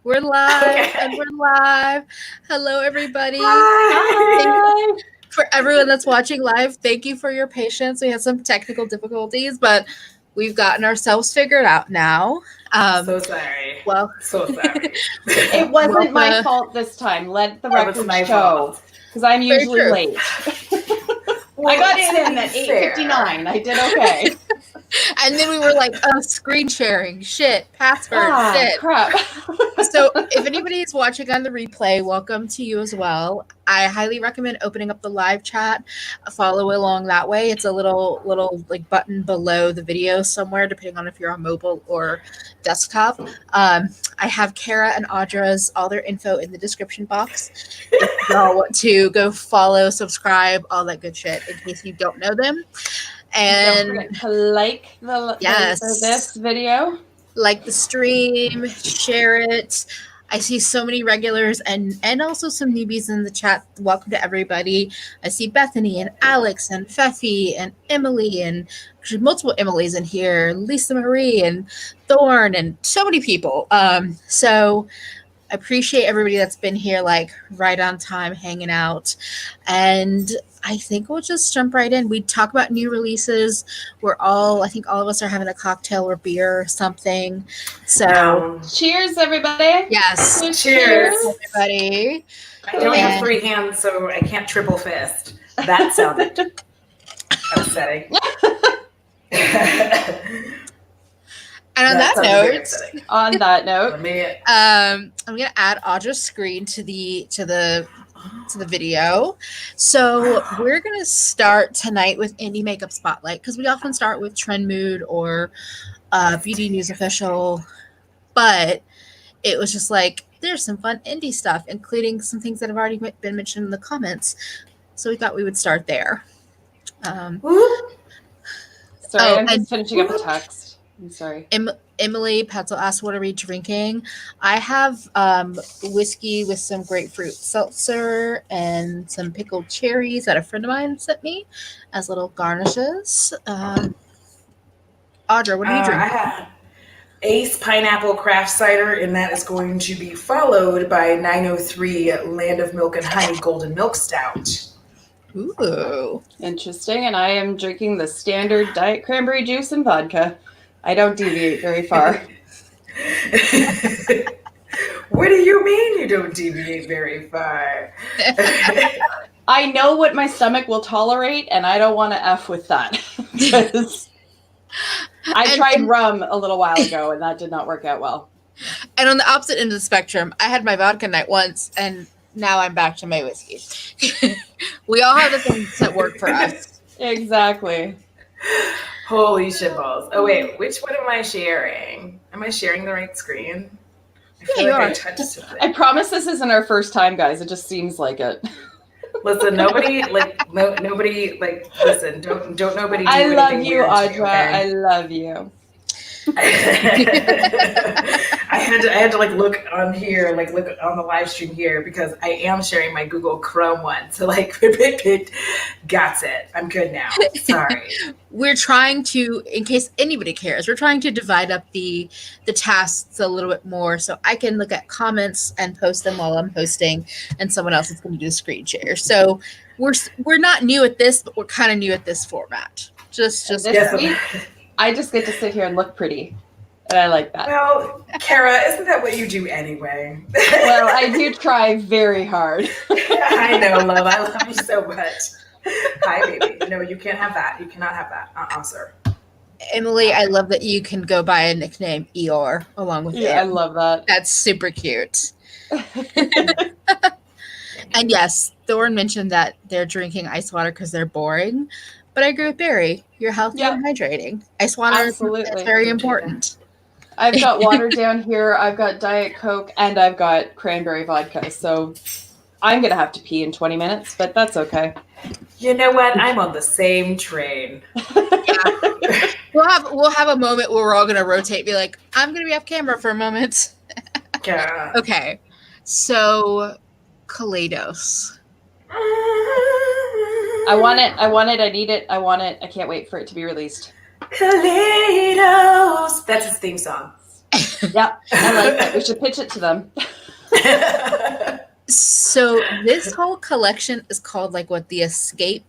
We're live, Okay. and we're live. Hello, everybody. Hi. For everyone that's watching live, thank you for your patience. We had some technical difficulties, but we've gotten ourselves figured out now. So sorry. Well, So sorry. It wasn't my Welcome. fault this time. Let the That was record my show. fault. Because I'm Very usually true. late. I got in at 8:59. I did okay. And then we were like, oh, screen sharing, shit, password, shit. Crap. So if anybody is watching on the replay, welcome to you as well. I highly recommend opening up the live chat. Follow along that way. It's a little like button below the video somewhere, depending on if you're on mobile or desktop. I have Kara and Audra's all their info in the description box. If y'all want to go follow, subscribe, all that good shit, in case you don't know them. And don't forget to like Yes. this video. like the stream, share it. I see so many regulars and also some newbies in the chat. Welcome to everybody. I see Bethany and Alex and Feffy and Emily and there's multiple Emilys in here, Lisa Marie and Thorn and so many people. So I appreciate everybody that's been here like right on time hanging out. And I think we'll just jump right in. We talk about new releases. I think all of us are having a cocktail or beer or something. So Cheers, everybody. yes. Cheers. Everybody. I don't have three hands, so I can't triple fist. That sounded upsetting. And on that note, I'm gonna add Audra's screen to the video. So we're gonna start tonight with Indie Makeup Spotlight because we often start with Trend Mood or Beauty News Official, but it was just like there's some fun indie stuff, including some things that have already been mentioned in the comments. So we thought we would start there. Sorry, I'm just finishing up a text. I'm sorry. Emily Petzel asked, what are we drinking? I have whiskey with some grapefruit seltzer and some pickled cherries that a friend of mine sent me as little garnishes. Audra, what are you drinking? I have Ace Pineapple Craft Cider, and that is going to be followed by 903 Land of Milk and Honey Golden Milk Stout. Ooh. Interesting. And I am drinking the standard diet cranberry juice and vodka. I don't deviate very far. What do you mean you don't deviate very far? I know what my stomach will tolerate, and I don't want to F with that. I tried rum a little while ago, and that did not work out well. And on the opposite end of the spectrum, I had my vodka night once, and now I'm back to my whiskey. We all have the things that work for us. Exactly. Holy shitballs. Oh, wait. Which one am I sharing? Am I sharing the right screen? I feel like I touched something. I promise this isn't our first time, guys. It just seems like it. Listen, nobody, nobody, listen, don't nobody do I anything love you, weird to Audra. you, okay? I love you. I had to look on here, look on the live stream here because I am sharing my Google Chrome one. So got it. I'm good now. Sorry. We're trying to, in case anybody cares, we're trying to divide up the tasks a little bit more so I can look at comments and post them while I'm hosting, and someone else is going to do the screen share. So we're not new at this, but we're kind of new at this format. Just I just get to sit here and look pretty, and I like that. Well, Kara, isn't that what you do anyway? Well, I do try very hard. I know, love. I love you so much. Hi, baby. No, you can't have that. You cannot have that. Sir. Emily, I love that you can go by a nickname Eeyore along with it. I love that. That's super cute. And yes, Thorn mentioned that they're drinking ice water because they're boring. But I agree with Barry. You're healthy and hydrating. Ice water is very important. I've got water down here. I've got Diet Coke, and I've got cranberry vodka. So I'm going to have to pee in 20 minutes, but that's okay. You know what? I'm on the same train. Yeah. We'll have a moment where we're all going to rotate, be like, I'm going to be off camera for a moment. Yeah. Okay. So, Kaleidos. I want it. I need it. I want it. I can't wait for it to be released. Kaleidos. That's his theme song. Yep, I like it. We should pitch it to them. So this whole collection is called like what, the Escape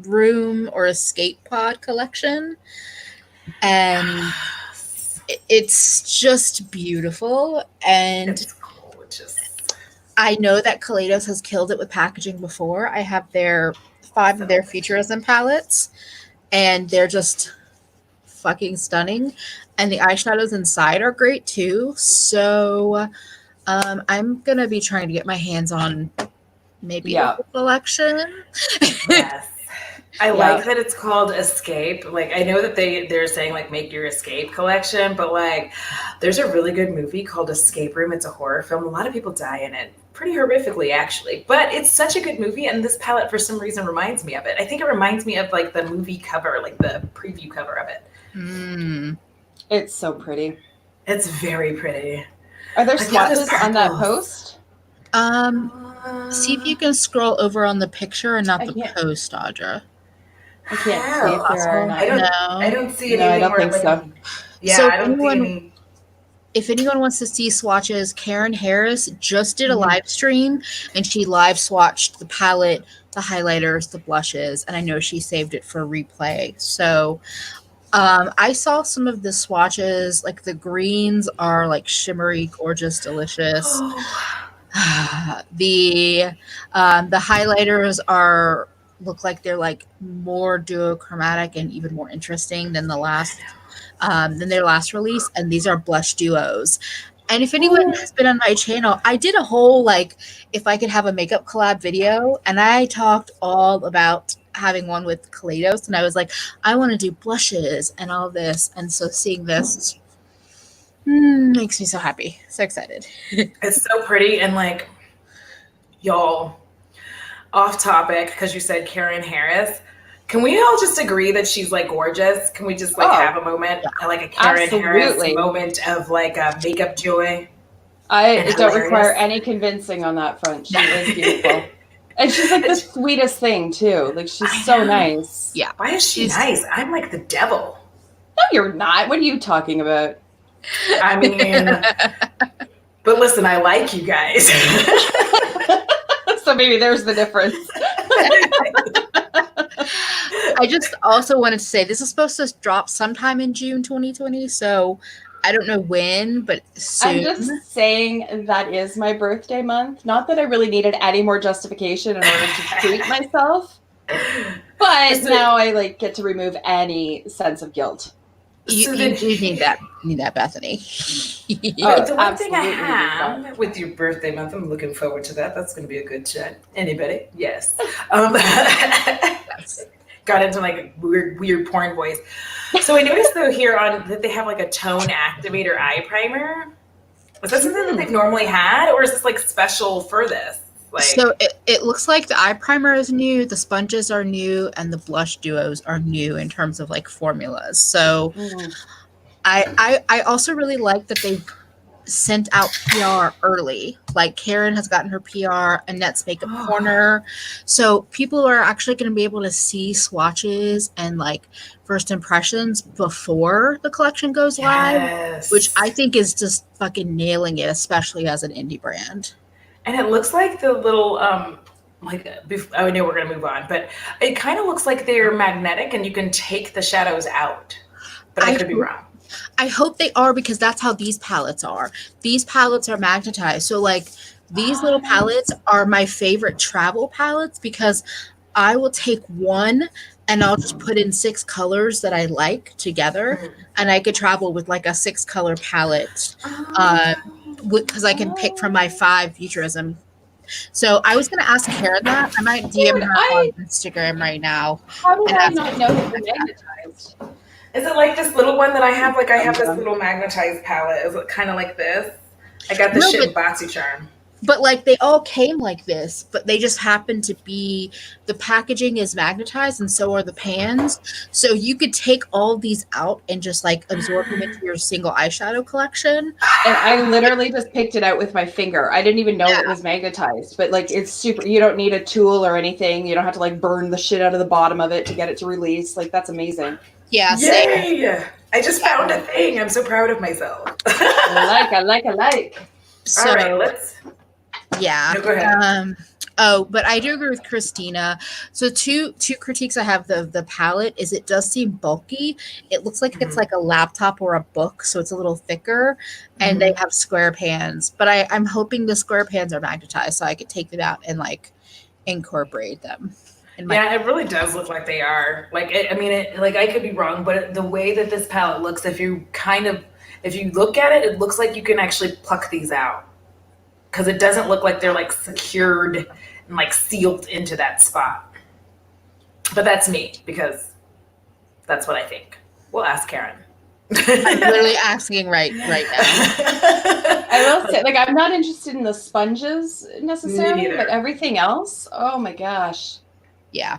Room or Escape Pod collection, and it's just beautiful. And It's gorgeous. I know that Kaleidos has killed it with packaging before. I have their 5 of their Futurism palettes, and they're just fucking stunning. And the eyeshadows inside are great too. So I'm gonna be trying to get my hands on maybe a whole collection. Yes. I like that it's called Escape. Like, I know that they're saying like make your escape collection, but like there's a really good movie called Escape Room. It's a horror film. A lot of people die in it, pretty horrifically actually, but it's such a good movie, and this palette for some reason reminds me of it. I think it reminds me of like the movie cover, like the preview cover of it. It's so pretty. It's very pretty. Are there swatches on that post? See if you can scroll over on the picture and not the post, Audra. I can't see if there are. I don't see anything. No, I don't think so. Yeah, so I don't see any. If anyone wants to see swatches, Karen Harris just did a live stream, and she live swatched the palette, the highlighters, the blushes, and I know she saved it for replay. So I saw some of the swatches. Like the greens are like shimmery, gorgeous, delicious. The highlighters look like they're like more duochromatic and even more interesting than their last release. And these are blush duos. And if anyone has been on my channel, I did a whole like if I could have a makeup collab video, and I talked all about having one with Kaleidos, and I was like, I want to do blushes and all this. And so seeing this makes me so happy, so excited. It's so pretty. And like, y'all, off topic, because you said Karen Harris, can we all just agree that she's like gorgeous? Can we just like have a moment, like a Karen Harris moment of like a makeup joy? I don't require any convincing on that front. She is beautiful. And she's like the sweetest thing too. Like she's so nice. Yeah. Why is she nice? I'm like the devil. No, you're not. What are you talking about? I mean, but listen, I like you guys. So maybe there's the difference. I just also wanted to say this is supposed to drop sometime in June 2020, so I don't know when, but soon. I'm just saying that is my birthday month. Not that I really needed any more justification in order to treat myself, but now I like get to remove any sense of guilt. You do need that, Bethany. The one thing I have with your birthday month, I'm looking forward to that. That's going to be a good chat. Anybody? Yes. Got into like a weird porn voice. So I noticed though here on that they have like a tone activator eye primer. Was that something that they've normally had, or is this like special for this? Like, so it looks like the eye primer is new, the sponges are new, and the blush duos are new in terms of like formulas. So I also really like that they sent out PR early. Like Karen has gotten her PR, Annette's Makeup Corner. So people are actually going to be able to see swatches and like first impressions before the collection goes live, which I think is just fucking nailing it, especially as an indie brand. And it looks like the little, I know we're going to move on, but it kind of looks like they're magnetic and you can take the shadows out. But I could be wrong. I hope they are, because that's how these palettes are. These palettes are magnetized. So like these little palettes are my favorite travel palettes, because I will take one and I'll just put in 6 colors that I like together, and I could travel with like a 6 color palette. Because I can pick from my 5 Futurism. So I was going to ask Karen that. I might DM her on Instagram right now. How did I not know that they're magnetized? Is it like this little one that I have? Like I have this little magnetized palette. Is it kind of like this? I got this shit in BotsyCharm. But like they all came like this, but they just happen to be, the packaging is magnetized and so are the pans. So you could take all these out and just like absorb them into your single eyeshadow collection. And I literally just picked it out with my finger. I didn't even know it was magnetized, but like it's super, you don't need a tool or anything. You don't have to like burn the shit out of the bottom of it to get it to release. Like that's amazing. Yeah. Yay! I just found a thing. I'm so proud of myself. I like. So, all right, let's. Yeah. No, go ahead. But I do agree with Christina. So two critiques I have of the palette is it does seem bulky. It looks like it's like a laptop or a book, so it's a little thicker, and they have square pans. But I'm hoping the square pans are magnetized so I could take them out and like incorporate them. Yeah, it really does look like they are. Like, like I could be wrong, but the way that this palette looks, if you look at it, it looks like you can actually pluck these out. Because it doesn't look like they're like secured and like sealed into that spot. But that's me, because that's what I think. We'll ask Karen. I'm literally asking right now. I will say, like, I'm not interested in the sponges necessarily, Me but everything else, oh my gosh. Yeah.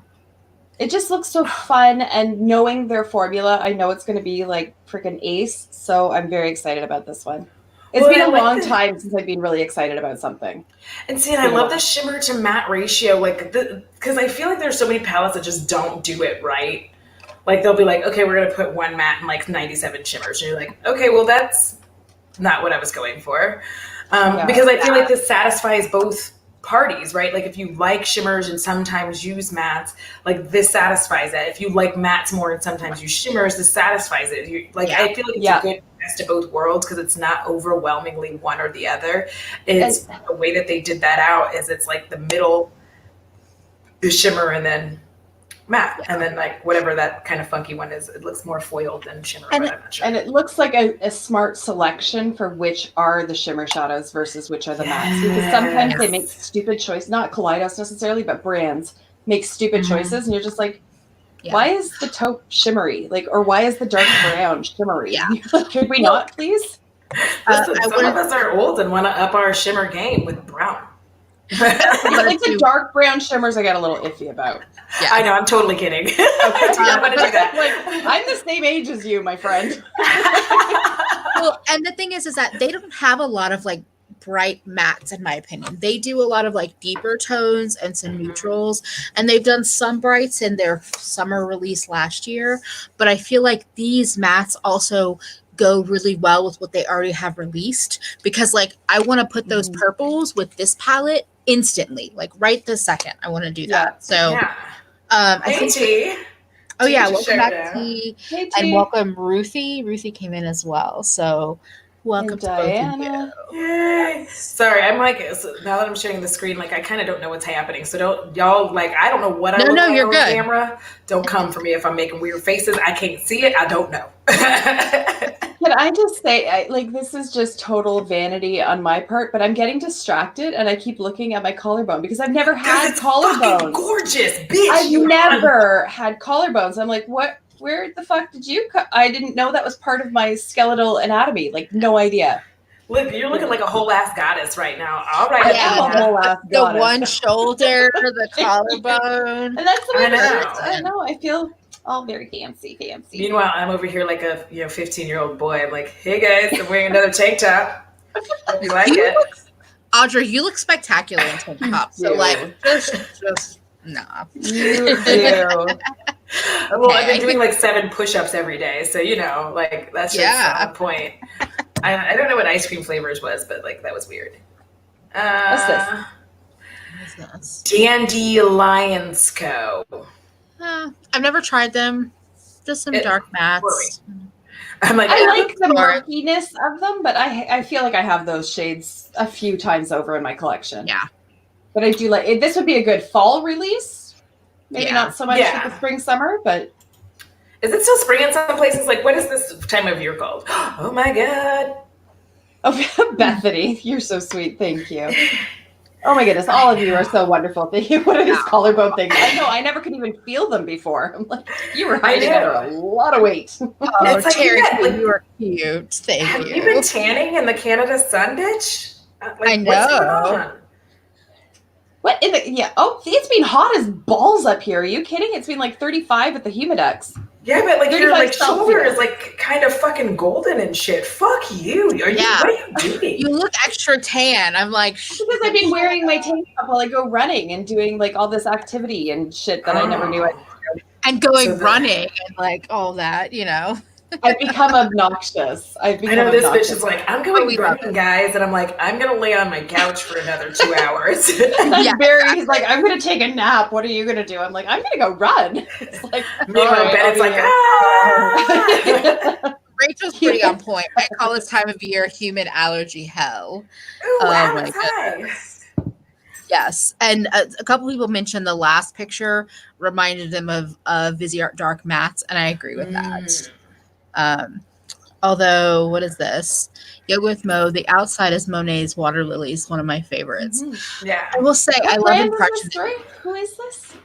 It just looks so fun, and knowing their formula, I know it's going to be like freaking ace, so I'm very excited about this one. It's been a long time since I've been really excited about something. And see, and I love the shimmer to matte ratio, like, because I feel like there's so many palettes that just don't do it right. Like, they'll be like, okay, we're going to put one matte and like 97 shimmers. And you're like, okay, well, that's not what I was going for. Because I feel like this satisfies both parties, right? Like, if you like shimmers and sometimes use mattes, like, this satisfies it. If you like mattes more and sometimes use shimmers, this satisfies it. I feel like it's a good best of both worlds because it's not overwhelmingly one or the other. It's the way that they did that out is it's like the middle, the shimmer, and then matte, and then like whatever that kind of funky one is, it looks more foiled than shimmer. And, but I'm not sure. And it looks like a smart selection for which are the shimmer shadows versus which are the mattes. Because sometimes they make stupid choices, not Kaleidos necessarily, but brands make stupid choices, and you're just like, why is the taupe shimmery? Like, or why is the dark brown shimmery? Yeah. Could we not, please? Listen, some of us are old and want to up our shimmer game with brown. Like the dark brown shimmers I get a little iffy about. Yeah. I know, I'm totally kidding. I do not want to do that. Like, I'm the same age as you, my friend. Well, and the thing is that they don't have a lot of like bright mattes, in my opinion. They do a lot of like deeper tones and some neutrals, and they've done some brights in their summer release last year, but I feel like these mattes also go really well with what they already have released, because like I want to put those purples with this palette instantly, like right this second. I want to do that. So I think T. Oh yeah, welcome back, T. Hey, T. And welcome Ruthie. Ruthie came in as well. So welcome to Diana. both of you. Yay. Sorry, I'm like, now that I'm sharing the screen, like I kind of don't know what's happening. So don't y'all, like, I don't know what I look like on camera. Don't come for me if I'm making weird faces. I can't see it. I don't know. Can I just say, like, this is just total vanity on my part, but I'm getting distracted and I keep looking at my collarbone because I've never had collarbones. Gorgeous, bitch. I've never had collarbones. I'm like, what? Where the fuck did you cut? I didn't know that was part of my skeletal anatomy. Like, no idea. Look, you're looking like a whole ass goddess right now. All right. I am a whole ass goddess. The one shoulder, the collarbone. And that's the way I know. I feel all very fancy. Meanwhile, I'm over here like a 15-year-old boy. I'm like, hey guys, I'm wearing another tank top. Hope you like it. Audra, you look spectacular in tank top. So like, just nah. You do. Well, I've been doing like 7 push-ups every day, so like that's just on point. I don't know what ice cream flavors was, but like that was weird. What's this? What is this? Dandelions Co. I've never tried them. Just some dark mattes. I'm like, I like the murkiness of them, but I feel like I have those shades a few times over in my collection. Yeah. But I do like it. This would be a good fall release. Maybe not so much with the spring, summer, but. Is it still spring in some places? Like, what is this time of year called? Oh my God. Oh, Bethany, you're so sweet. Thank you. Oh my goodness, all of you are so wonderful. Thank you. What are these collarbone things? I know, I never could even feel them before. I'm like, you were hiding under a lot of weight. Oh, Terry, you are cute. Thank you. Have you been tanning in the Canada sun, bitch? Like, I know. What's going on? What in the it's been hot as balls up here. Are you kidding? It's been like 35 at the Humidex. Yeah, but like your like shoulder Celsius. is like kind of fucking golden and shit. Fuck you. What are you doing? You look extra tan. I'm like, because I've been wearing my tank top while I go running and doing like all this activity and shit that I never knew I could do. And going running and like all that, I've become obnoxious. I know this bitch is like, I'm going running, guys, and I'm like, I'm gonna lay on my couch for another 2 hours. Barry's like, I'm gonna take a nap. What are you gonna do? I'm like, I'm gonna go run. It's like, meanwhile, Bennett's like, ah! Rachel's pretty on point. I call this time of year human allergy hell. Ooh, my goodness. Yes, and a couple people mentioned the last picture reminded them of Viseart Dark Mattes, and I agree with that. Although, what is this? Yoga with Mo. The outside is Monet's Water Lilies, one of my favorites. Yeah, I will say I love Impressionism. Who is this?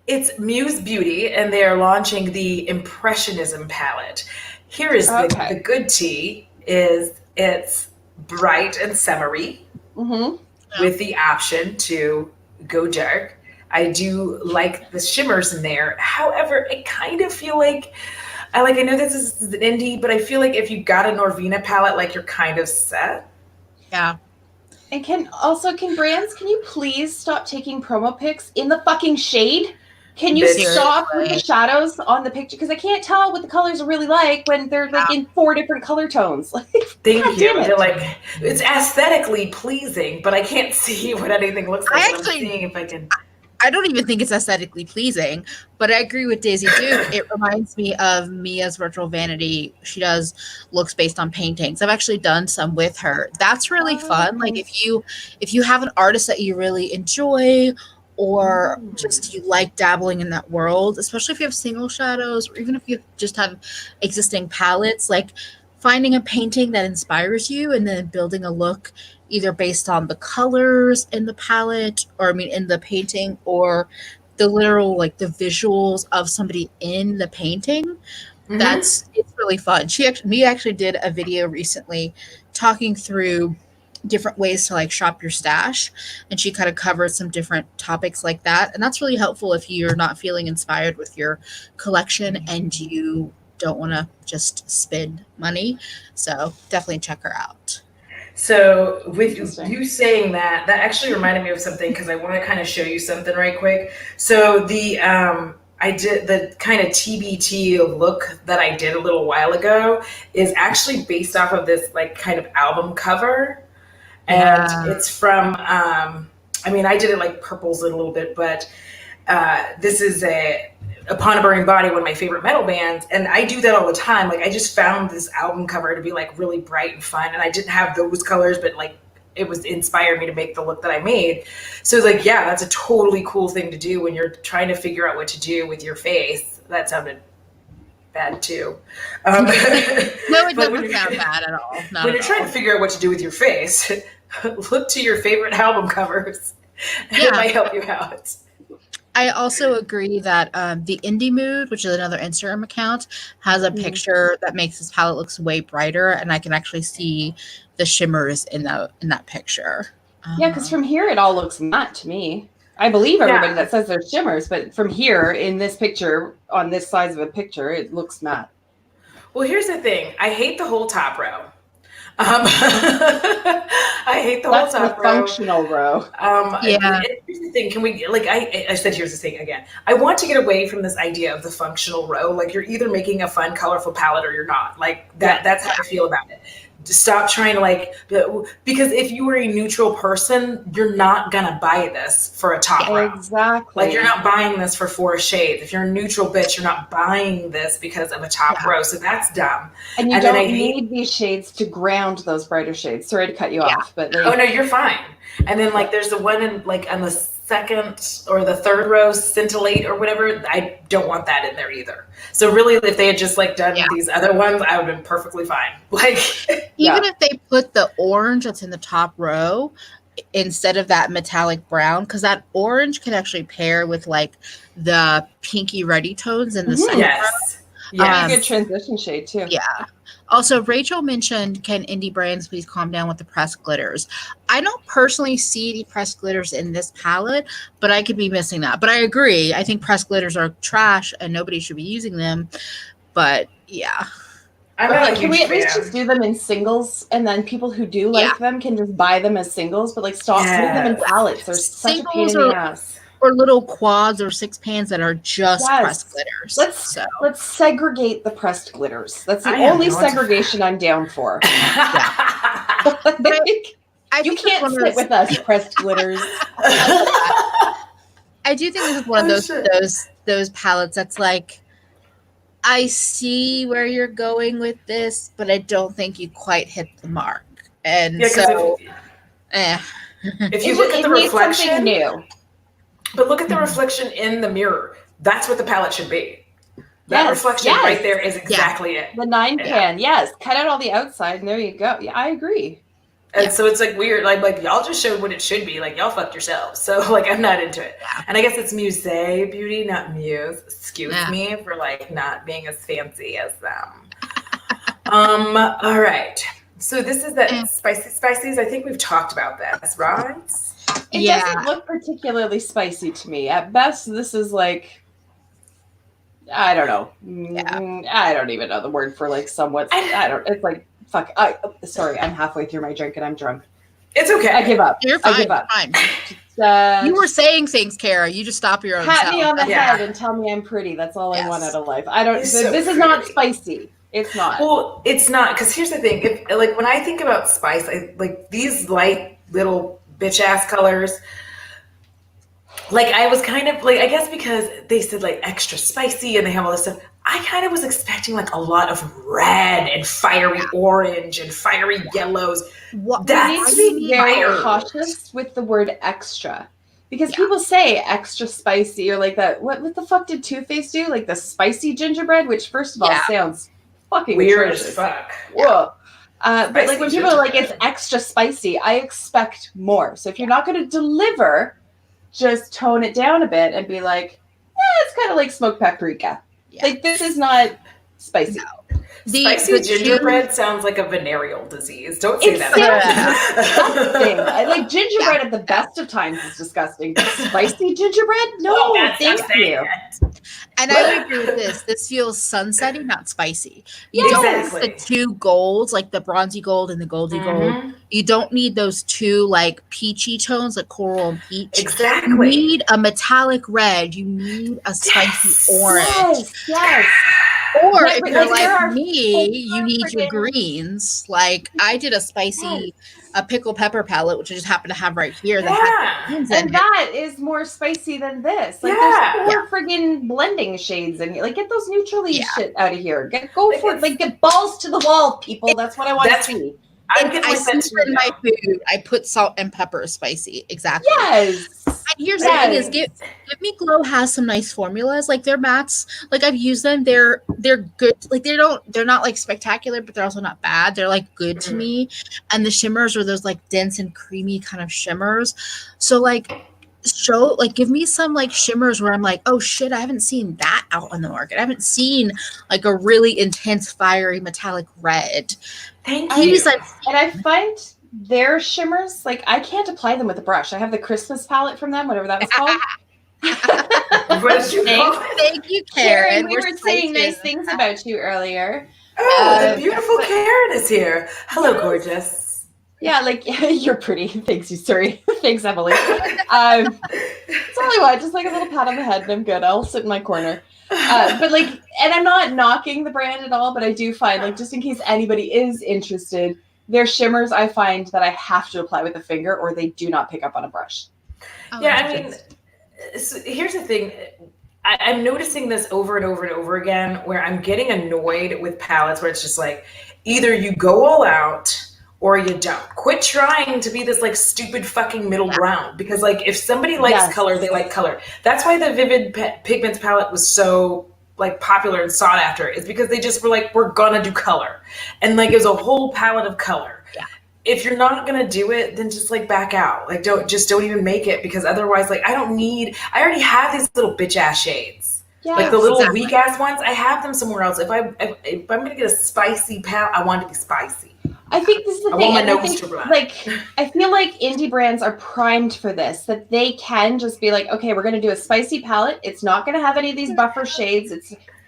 It's Muse Beauty, and they are launching the Impressionism palette. Here is the good tea: it's bright and summery. With the option to go dark. I do like the shimmers in there. However, I kind of feel like I know this is an indie, but I feel like if you got a Norvina palette, like you're kind of set. Yeah. And can you please stop taking promo pics in the fucking shade? Can you stop with the shadows on the picture? Because I can't tell what the colors are really like when they're like in 4 different color tones. Like, thank you. They're like, it's aesthetically pleasing, but I can't see what anything looks like. I'm seeing if I can. I don't even think it's aesthetically pleasing, but I agree with Dazey Duke. It reminds me of Mia's Virtual Vanity. She does looks based on paintings. I've actually done some with her. That's really fun. Like if you have an artist that you really enjoy, or just you like dabbling in that world, especially if you have single shadows, or even if you just have existing palettes, like finding a painting that inspires you and then building a look either based on the colors in the palette, or in the painting, or the literal, like the visuals of somebody in the painting. It's really fun. Mia actually did a video recently talking through different ways to like shop your stash, and she kind of covered some different topics like that, and that's really helpful if you're not feeling inspired with your collection and you don't want to just spend money. So definitely check her out. So with you saying that actually reminded me of something, because I want to kind of show you something right quick. So the I did the kind of TBT look that I did a little while ago is actually based off of this like kind of album cover. And it's from, I did it like purples a little bit, but this is Upon a Burning Body, one of my favorite metal bands. And I do that all the time. Like I just found this album cover to be like really bright and fun. And I didn't have those colors, but like it was inspired me to make the look that I made. So it's like, yeah, that's a totally cool thing to do when you're trying to figure out what to do with your face. That sounded bad too. No, it doesn't sound bad at all. When you're trying to figure out what to do with your face, look to your favorite album covers. It might help you out. I also agree that the Indie Mood, which is another Instagram account, has a picture that makes this palette looks way brighter, and I can actually see the shimmers in that picture. Yeah, because from here it all looks matte to me. I believe everybody that says there's shimmers, but from here in this picture, on this size of a picture, it looks matte. Well, here's the thing. I hate the whole top row. I hate the whole top row. Functional row. Here's the thing. Can we, like, I said, here's the thing again. I want to get away from this idea of the functional row. Like, you're either making a fun, colorful palette or you're not. Like, that's how I feel about it. Stop trying to because if you were a neutral person, you're not gonna buy this for a top row. Exactly. Like you're not buying this for 4 shades. If you're a neutral bitch, you're not buying this because of a top row. So that's dumb. And you don't need these shades to ground those brighter shades. Sorry to cut you off, but oh no, you're fine. And then like there's the one in like on the second or the third row, scintillate or whatever. I don't want that in there either. So really, if they had just like done these other ones, I would have been perfectly fine. Like even if they put the orange that's in the top row instead of that metallic brown, because that orange can actually pair with like the pinky reddy tones in the second row. Yeah, good transition shade too. Yeah. Also, Rachel mentioned, can indie brands please calm down with the pressed glitters? I don't personally see any pressed glitters in this palette, but I could be missing that. But I agree. I think pressed glitters are trash and nobody should be using them. But yeah. Can we at least just do them in singles, and then people who do like them can just buy them as singles, but like stop putting them in palettes. They're such a pain in the ass. or little quads or 6 pans that are just Yes. pressed glitters. Let's segregate the pressed glitters. That's the I am only not- segregation I'm down for. I You think can't it's one of sit those- with us, pressed glitters. I do think this is one of those palettes that's like, I see where you're going with this, but I don't think you quite hit the mark. And Yeah, 'cause so, if you look at the needs something reflection, new. but look at the reflection in the mirror. That's what the palette should be. That Yes, reflection yes. right there is exactly it. The 9 pan, yes. Cut out all the outside, and there you go. Yeah, I agree. And so it's like weird, like y'all just showed what it should be. Like y'all fucked yourselves. So like I'm not into it. Yeah. And I guess it's Musée Beauty, not Muse. Excuse Yeah. me for like not being as fancy as them. All right. So this is that spices. I think we've talked about this, right? It doesn't look particularly spicy to me. At best, this is like, I don't know. I don't even know the word for like somewhat. It's like, fuck. Sorry, I'm halfway through my drink and I'm drunk. It's okay. I give up. You're fine. I give up. Fine. Just, You were saying things, Kara. You just stop your own pat self. me on the Yeah. head and tell me I'm pretty. That's all I want Yes. out of life. I don't. You're so This is not pretty. spicy. It's not. Well, it's not, because here's the thing. If like when I think about spice, I like these light little bitch ass colors. Like I was kind of like, I guess because they said like extra spicy and they have all this stuff, I kind of was expecting like a lot of red and fiery orange and fiery yellows. What, You need That's to be very fire. cautious with the word extra. Because people say extra spicy or like that. What the fuck did Too Faced do? Like the spicy gingerbread, which first of all sounds fucking Weird atrocious. as fuck. Whoa. But like Spicy when people are like, it's gingerbread. extra spicy, I expect more. So if you're not going to deliver, just tone it down a bit and be like, it's kind of like smoked paprika. Yeah. Like this is not spicy. Spicy gingerbread sounds like a venereal disease. Don't say It that. sounds disgusting. I like gingerbread at the best of times is disgusting. But spicy gingerbread? No, thank you. And I would agree with this. This feels sunsetty, not spicy. You Yes. don't Exactly. need the two golds, like the bronzy gold and the goldy gold. Mhm. You don't need those two like peachy tones, like coral and peach. You Exactly. need a metallic red. You need a spicy orange. Yes. Or Like, if like, you're there like are me, you need your friggin- greens. Like I did a spicy a pickle pepper palette, which I just happen to have right here. That Yeah. has greens in And it. that is more spicy than this. Like Yeah. there's 4 friggin' blending shades in here. Like get those neutrally Yeah. shit out of here. Go Like, for it. Like get balls to the wall, people. That's what I want to That's- see. I'm getting I like that season too my now. food. I put salt and pepper spicy. Exactly. Yes. And here's the Yes. thing is Give Me Glow has some nice formulas. Like their mats, like I've used them. They're good. Like they're not like spectacular, but they're also not bad. They're like good to me. And the shimmers are those like dense and creamy kind of shimmers. So like give me some like shimmers where I'm like, oh shit, I haven't seen that out on the market. I haven't seen like a really intense, fiery, metallic red. Thank These you. And I find their shimmers, like I can't apply them with a brush. I have the Christmas palette from them, whatever that was called. What did you call it? Thank you, Karen. Karen, we were saying spicy. nice things about you earlier. Oh, the beautiful Karen is here. Hello, gorgeous. Yeah, like you're pretty. Thanks, you, sorry. Thanks, Emily. That's all I want. Just like a little pat on the head, and I'm good. I'll sit in my corner. But like, and I'm not knocking the brand at all, but I do find like just in case anybody is interested, their shimmers I find that I have to apply with a finger, or they do not pick up on a brush. Yeah, I mean, so here's the thing. I'm noticing this over and over and over again where I'm getting annoyed with palettes where it's just like either you go all out or you don't. Quit trying to be this like stupid fucking middle ground, because like if somebody likes color, they like color. That's why the Vivid Pigments palette was so like popular and sought after, is because they just were like, we're gonna do color. And like it was a whole palette of color. Yeah. If you're not gonna do it, then just like back out. Like don't even make it, because otherwise like I already have these little bitch ass shades. Yeah, Like the little exactly. weak ass ones, I have them somewhere else. If I'm gonna get a spicy palette, I want it to be spicy. I think this is the I thing. want my And I nose think, to run. like, I feel like indie brands are primed for this, that they can just be like, okay, we're going to do a spicy palette. It's not going to have any of these buffer shades.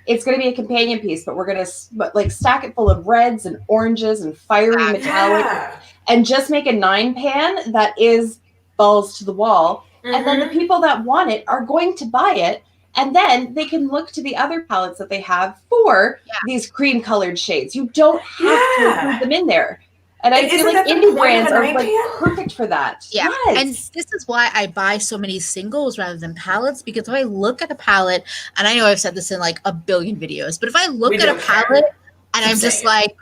It's going to be a companion piece, but we're going to like stack it full of reds and oranges and fiery metallic, Yeah. and just make a 9 pan that is balls to the wall. And then the people that want it are going to buy it. And then they can look to the other palettes that they have for these cream colored shades. You don't have to include them in there. And I feel like indie brands are like perfect for that. Yeah. Yes. And this is why I buy so many singles rather than palettes, because if I look at a palette, and I know I've said this in like a billion videos, but if I look at a palette and I'm just like,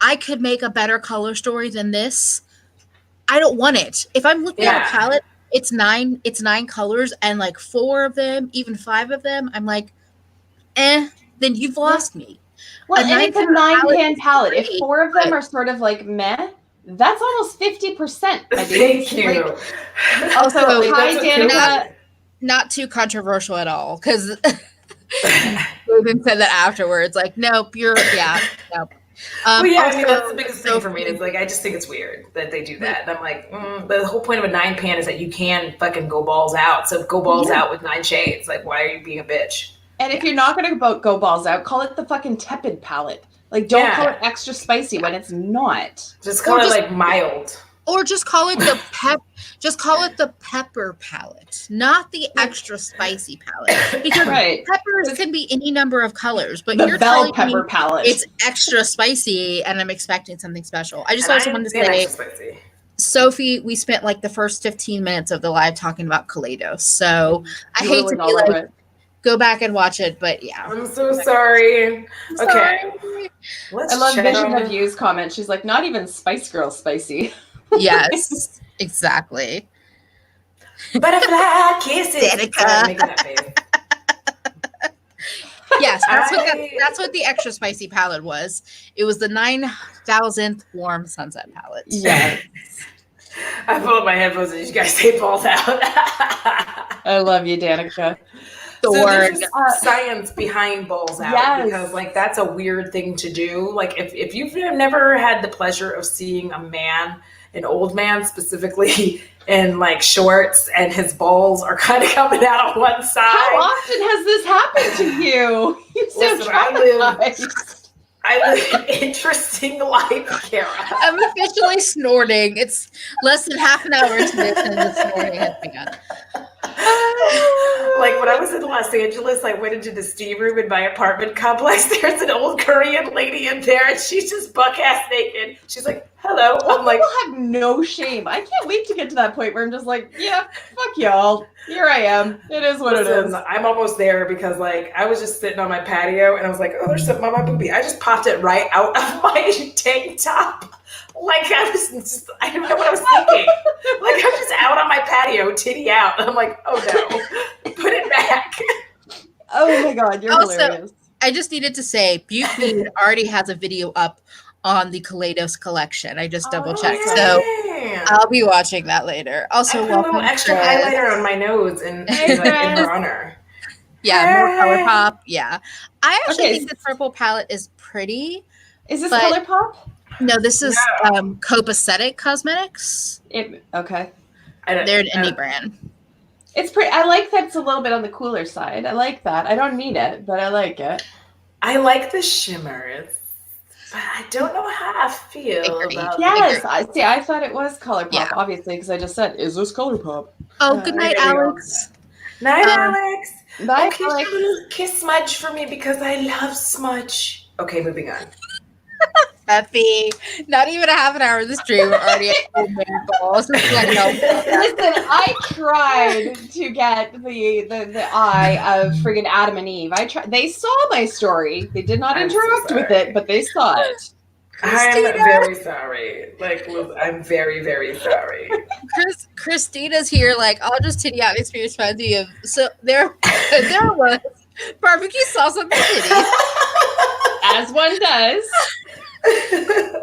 I could make a better color story than this, I don't want it. If I'm looking at a palette, it's nine colors, and like 4 of them, even 5 of them, I'm like, then you've lost me. Well, and it's a 9-pan palette. If 4 of them are sort of like meh, that's almost 50%. Thank you. Like, also, hi, Danica. Not too controversial at all, because Logan said that afterwards. Like, nope, nope. Well, yeah, I mean, that's the biggest thing for me. Is like, I just think it's weird that they do that. And I'm like, the whole point of a 9-pan is that you can fucking go balls out. So go balls out with 9 shades. Like, why are you being a bitch? And if you're not going to go balls out, call it the fucking tepid palette. Like, don't call it extra spicy when it's not. Just call it like mild. Or just call it the pepper palette, not the extra spicy palette. Because peppers can be any number of colors, but you're bell pepper palette. It's extra spicy, and I'm expecting something special. I just also wanted to say, Sophie, we spent like the first 15 minutes of the live talking about Kaleidos, so I hate to be like, go back and watch it, but yeah. I'm so sorry. Okay. I love Vision of You's comment. She's like, not even Spice Girl spicy. Yes, exactly. Butterfly kisses. Danica. Yes, that's what the extra spicy palette was. It was the 9,000th warm sunset palette. Yes. I pulled my headphones and you guys say balls out. I love you, Danica. So there's science behind balls out because like that's a weird thing to do. Like if you've never had the pleasure of seeing an old man specifically in like shorts and his balls are kind of coming out on one side. How often has this happened to you? You're so traumatized. I live an interesting life, Kara. I'm officially snorting. It's less than half an hour into this and the snorting has begun. Like when I was in Los Angeles, I went into the steam room in my apartment complex. There's an old Korean lady in there, and she's just buck-ass naked. She's like, hello. I'm like, people have no shame. I can't wait to get to that point where I'm just like, yeah, fuck y'all. Here I am. It is what it is. I'm almost there because like I was just sitting on my patio, and I was like, oh, there's something on my boobie. I just popped it right out of my tank top. Like I didn't know what I was thinking. Like I'm just out on my patio, titty out. And I'm like, oh no, put it back. Oh my God, you're hilarious. I just needed to say, Butte already has a video up on the Kaleidos collection. I just double checked, so I'll be watching that later. Also, I put a little extra highlighter on my nose in her honor. Yeah, more color pop. Yeah, I actually think the purple palette is pretty. Is this color pop? No, this is Copacetic Cosmetics. Okay. They're an indie brand. It's pretty. I like that it's a little bit on the cooler side. I like that. I don't need it, but I like it. I like the shimmer, but I don't know how I feel about it. Yes. I thought it was color pop, obviously, because I just said, is this color pop? Oh, good night, Alex. Night, Alex. Bye, okay, Alex. Kiss Smudge for me because I love Smudge. Okay, moving on. Effie, not even a half an hour of the stream, we're already at old man balls. Listen, I tried to get the eye of friggin' Adam and Eve. They saw my story. They did not interact with it, but they saw it. Christina. I'm very sorry. Like, I'm very, very sorry. Christina's here. Like, I'll just titty out experience fancy of. So there was barbecue sauce on the titties, as one does.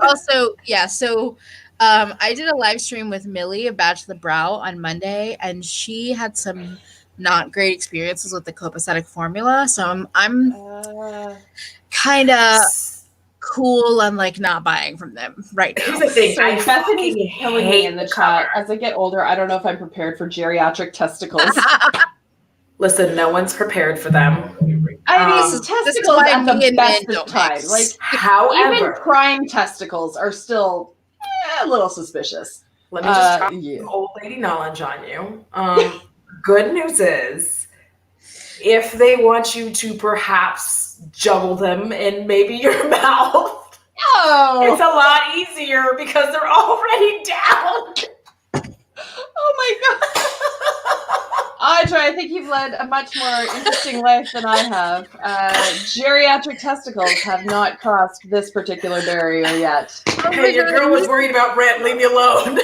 Also, so I did a live stream with Millie of Batch the Brow on Monday, and she had some not great experiences with the copacetic formula. So I'm kind of cool on like not buying from them right now. Here's the thing, so Bethany's killing me in the chat. As I get older, I don't know if I'm prepared for geriatric testicles. Listen, no one's prepared for them. I mean, testicles at the best of times. Like, however, even prime testicles are still a little suspicious. Let me just drop some old lady knowledge on you. Good news is, if they want you to perhaps juggle them in maybe your mouth, it's a lot easier because they're already down. Oh my God. Audra, I think you've led a much more interesting life than I have. Geriatric testicles have not crossed this particular barrier yet. Hey, your girl was worried about Brent. Leave me alone.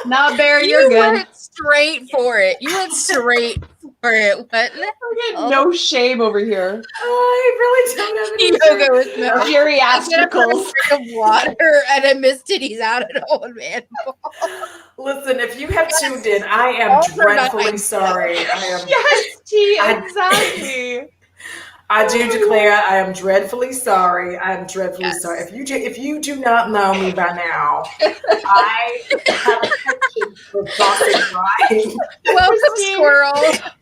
Not Barry, you're good. You went straight for it. What? No shame over here. I really don't have any yoga with no geriatricals. Of water and I missed titties out at old man. Listen, if you have tuned in, I am dreadfully sorry. Yes, T, exactly. I do declare I am dreadfully sorry. I am dreadfully sorry. If you do not know me by now, I have a penchant for bossing right. Welcome, squirrel.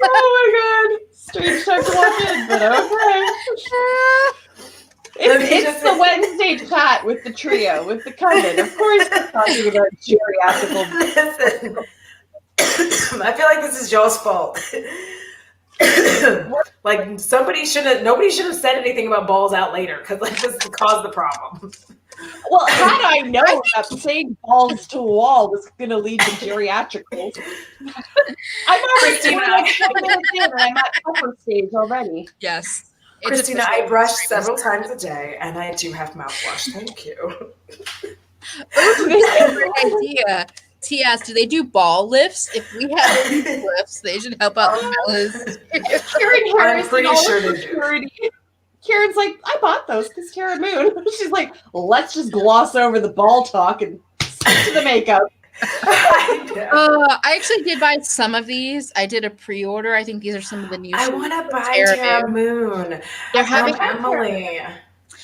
Oh my God. Strange time to walk in, but okay. It's the Wednesday chat with the trio, with the coven. Of course we're talking about geriatrical. Listen, I feel like this is y'all's fault. Like nobody should have said anything about balls out later because like this caused the problem. Well, had I known that saying balls to wall was going to lead to geriatricals, I'm already and I'm at upper stage already. Yes. Christina, I brush several times a day and I do have mouthwash. Thank you. Great idea. T.S. Do they do ball lifts? If we have lifts, they should help out the fellas. I'm pretty sure they do. Karen's like, I bought those because Tara Moon. She's like, let's just gloss over the ball talk and stick to the makeup. I actually did buy some of these. I did a pre-order. I think these are some of the new. I want to buy Tara Moon. They're having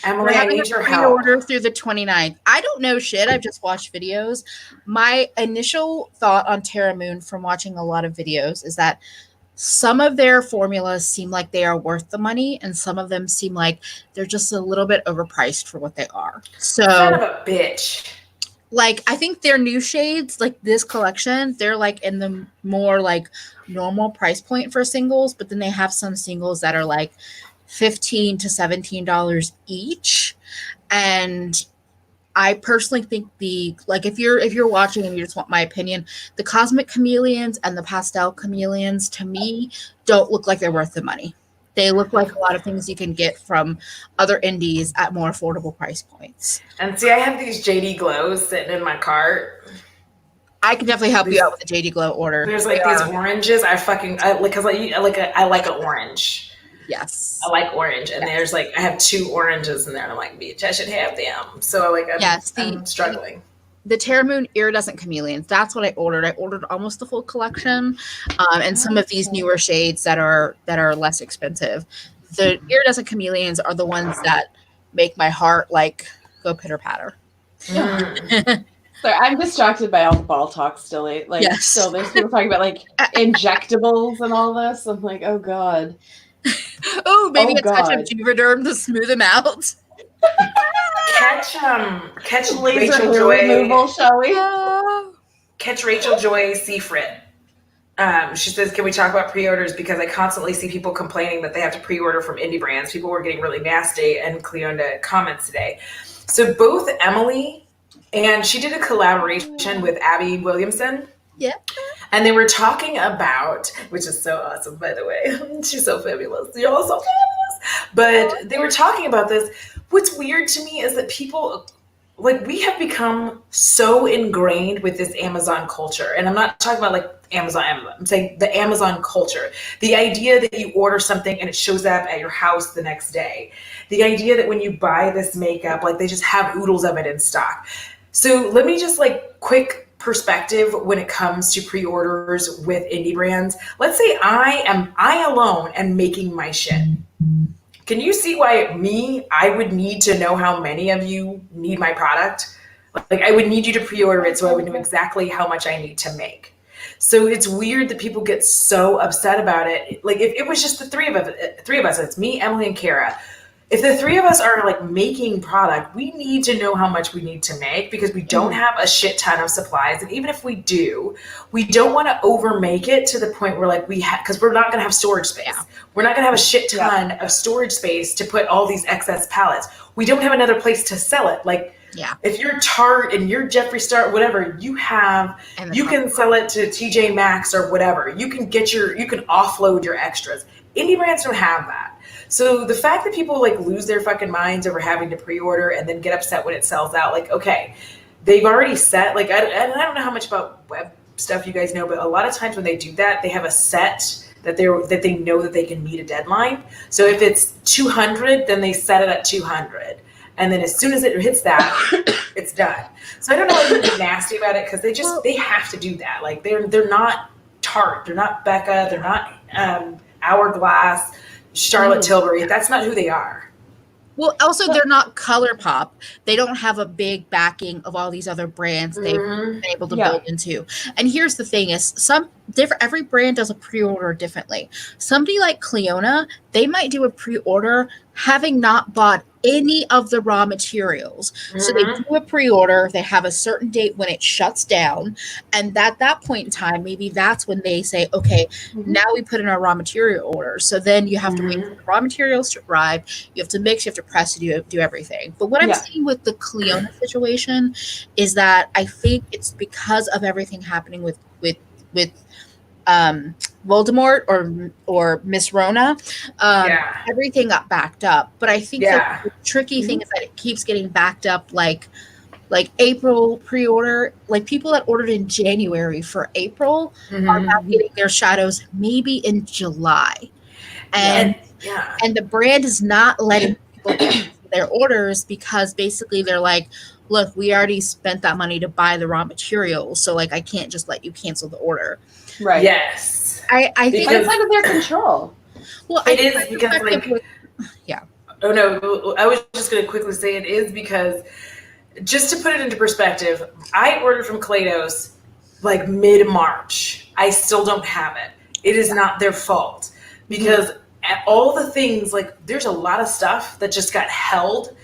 Emily, I need your help. Pre-order through the 29th. I don't know shit. I've just watched videos. My initial thought on Tara Moon from watching a lot of videos is that some of their formulas seem like they are worth the money, and some of them seem like they're just a little bit overpriced for what they are. So, son of a bitch. Like, I think their new shades, like this collection, they're like in the more like normal price point for singles, but then they have some singles that are like $15 to $17 each. And I personally think if you're watching and you just want my opinion, the Cosmic Chameleons and the Pastel Chameleons to me don't look like they're worth the money. They look like a lot of things you can get from other indies at more affordable price points. And see, I have these JD Glows sitting in my cart. I can definitely help you out with the JD Glow order. There's like these oranges. I like an orange. Yes. I like orange. And there's like, I have 2 oranges in there. And I'm like, bitch, I should have them. So like, I'm struggling. The Tara Moon Iridescent Chameleons, that's what I ordered. I ordered almost the full collection. And some of these newer shades that are less expensive. The Iridescent Chameleons are the ones that make my heart like go pitter patter. Mm. Sorry, I'm distracted by all the ball talk still. Still there's people talking about like injectables and all this. I'm like, oh God. Maybe a touch of Juvederm to smooth them out. Catch laser Rachel Joy removal, shall we? Catch Rachel Joy Seafrit. She says, can we talk about pre-orders? Because I constantly see people complaining that they have to pre-order from indie brands. People were getting really nasty, and Cleonda comments today. So both Emily and she did a collaboration with Abby Williamson. Yeah. And they were talking about, which is so awesome, by the way. She's so fabulous. You're all so fabulous. But they were talking about this. What's weird to me is that people, like, we have become so ingrained with this Amazon culture. And I'm not talking about like Amazon. I'm saying the Amazon culture. The idea that you order something and it shows up at your house the next day. The idea that when you buy this makeup, like they just have oodles of it in stock. So let me just like quick perspective when it comes to pre-orders with indie brands. Let's say I alone am making my shit. Can you see why I would need to know how many of you need my product? Like I would need you to pre-order it so I would know exactly how much I need to make. So it's weird that people get so upset about it. Like if it was just the three of us, it's me, Emily, and Kara. if the three of us are like making product, we need to know how much we need to make because we don't have a shit ton of supplies. And even if we do, we don't want to over make it to the point where like because we're not going to have storage space. Yeah. We're not going to have a shit ton of storage space to put all these excess pallets. We don't have another place to sell it. Like, if you're Tarte and you're Jeffree Star, whatever, you can sell it to TJ Maxx or whatever. You can offload your extras. Indie brands don't have that. So the fact that people like lose their fucking minds over having to pre-order and then get upset when it sells out, like, okay, they've already set, like, I don't know how much about web stuff you guys know, but a lot of times when they do that, they have a set that they know that they can meet a deadline. So if it's 200, then they set it at 200. And then as soon as it hits that, it's done. So I don't know why they're nasty about it because they have to do that. Like they're not Tarte, they're not Becca, they're not Hourglass, Charlotte Tilbury. That's not who they are. Well, also they're not ColourPop. They don't have a big backing of all these other brands they've been able to build into. And here's the thing: is every brand does a pre-order differently. Somebody like Cleona, they might do a pre-order having not bought any of the raw materials. So they do a pre-order, they have a certain date when it shuts down, and at that point in time, maybe that's when they say, okay, now we put in our raw material order. So then you have to wait for the raw materials to arrive, you have to mix, you have to press, do everything. But what I'm seeing with the Cleona situation is that I think it's because of everything happening with Voldemort or Miss Rona, everything got backed up. But I think the tricky thing is that it keeps getting backed up, like April pre-order. Like people that ordered in January for April are now getting their shadows maybe in July, and the brand is not letting people cancel their orders because basically they're like, look, we already spent that money to buy the raw materials, so like I can't just let you cancel the order. Right. Yes. I think it's out of their control. Well, it is because Oh no, I was just going to quickly say it is because, just to put it into perspective, I ordered from Kaleidos like mid-March. I still don't have it. It is not their fault because all the things, like there's a lot of stuff that just got held.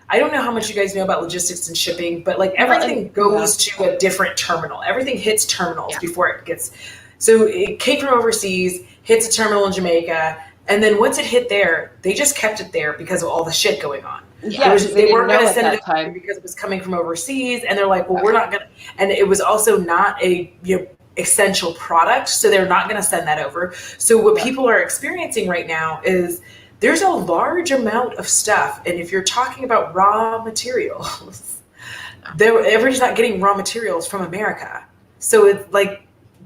I don't know how much you guys know about logistics and shipping, but like everything goes to a different terminal. Everything hits terminals before it gets. So it came from overseas, hits a terminal in Jamaica, and then once it hit there, they just kept it there because of all the shit going on. They weren't going to send it time because it was coming from overseas, and they're like, well, we're not going to. And it was also not a essential product, so they're not going to send that over. So what people are experiencing right now is there's a large amount of stuff, and if you're talking about raw materials, everybody's not getting raw materials from America. So it's like